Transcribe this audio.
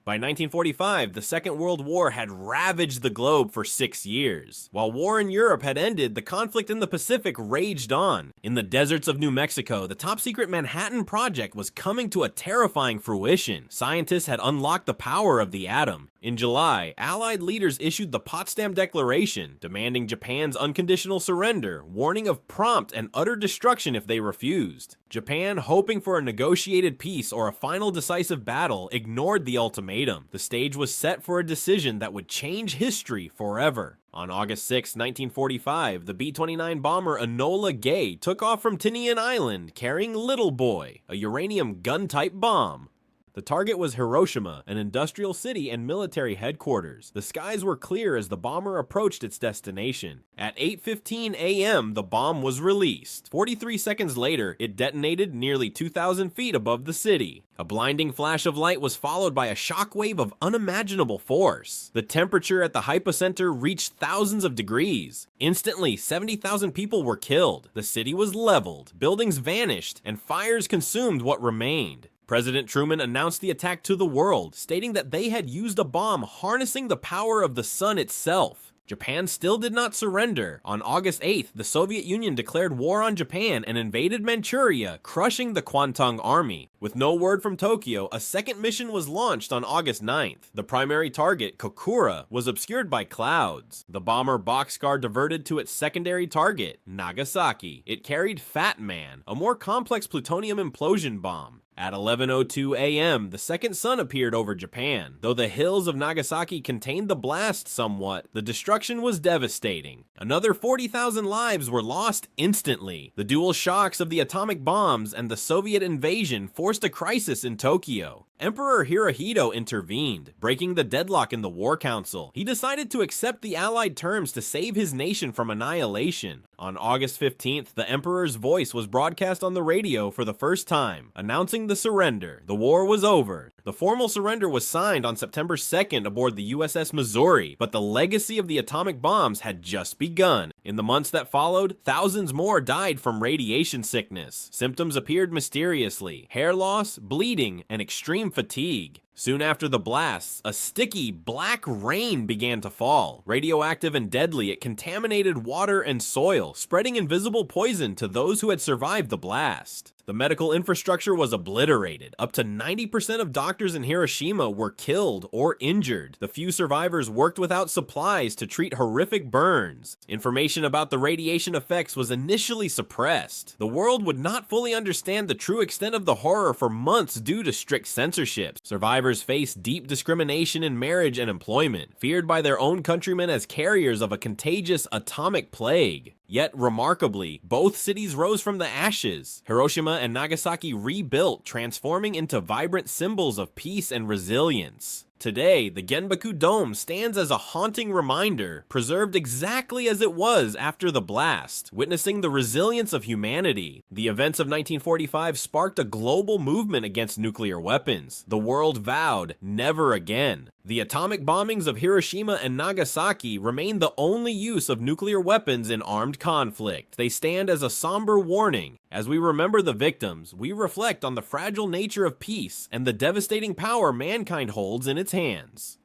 By 1945, the Second World War had ravaged the globe for 6 years. While war in Europe had ended, the conflict in the Pacific raged on. In the deserts of New Mexico, the top-secret Manhattan Project was coming to a terrifying fruition. Scientists had unlocked the power of the atom. In July, Allied leaders issued the Potsdam Declaration, demanding Japan's unconditional surrender, warning of prompt and utter destruction if they refused. Japan, hoping for a negotiated peace or a final decisive battle, ignored the ultimatum. The stage was set for a decision that would change history forever. On August 6, 1945, the B-29 bomber Enola Gay took off from Tinian Island carrying Little Boy, a uranium gun-type bomb. The target was Hiroshima, an industrial city and military headquarters. The skies were clear as the bomber approached its destination. At 8:15 a.m., the bomb was released. 43 seconds later, it detonated nearly 2,000 feet above the city. A blinding flash of light was followed by a shockwave of unimaginable force. The temperature at the hypocenter reached thousands of degrees. Instantly, 70,000 people were killed. The city was leveled, buildings vanished, and fires consumed what remained. President Truman announced the attack to the world, stating that they had used a bomb harnessing the power of the sun itself. Japan still did not surrender. On August 8th, the Soviet Union declared war on Japan and invaded Manchuria, crushing the Kwantung Army. With no word from Tokyo, a second mission was launched on August 9th. The primary target, Kokura, was obscured by clouds. The bomber Boxcar diverted to its secondary target, Nagasaki. It carried Fat Man, a more complex plutonium implosion bomb. At 11:02 a.m., the second sun appeared over Japan. Though the hills of Nagasaki contained the blast somewhat, the destruction was devastating. Another 40,000 lives were lost instantly. The dual shocks of the atomic bombs and the Soviet invasion forced a crisis in Tokyo. Emperor Hirohito intervened, breaking the deadlock in the War Council. He decided to accept the Allied terms to save his nation from annihilation. On August 15th, the Emperor's voice was broadcast on the radio for the first time, announcing the surrender. The war was over. The formal surrender was signed on September 2nd aboard the USS Missouri, but the legacy of the atomic bombs had just begun. In the months that followed, thousands more died from radiation sickness. Symptoms appeared mysteriously: hair loss, bleeding, and extreme fatigue. Soon after the blasts, a sticky, black rain began to fall. Radioactive and deadly, it contaminated water and soil, spreading invisible poison to those who had survived the blast. The medical infrastructure was obliterated. Up to 90% of doctors in Hiroshima were killed or injured. The few survivors worked without supplies to treat horrific burns. Information about the radiation effects was initially suppressed. The world would not fully understand the true extent of the horror for months due to strict censorship. Survivors faced deep discrimination in marriage and employment, feared by their own countrymen as carriers of a contagious atomic plague. Yet, remarkably, both cities rose from the ashes. Hiroshima and Nagasaki rebuilt, transforming into vibrant symbols of peace and resilience. Today, the Genbaku Dome stands as a haunting reminder, preserved exactly as it was after the blast, witnessing the resilience of humanity. The events of 1945 sparked a global movement against nuclear weapons. The world vowed, never again. The atomic bombings of Hiroshima and Nagasaki remain the only use of nuclear weapons in armed conflict. They stand as a somber warning. As we remember the victims, we reflect on the fragile nature of peace and the devastating power mankind holds in its hands.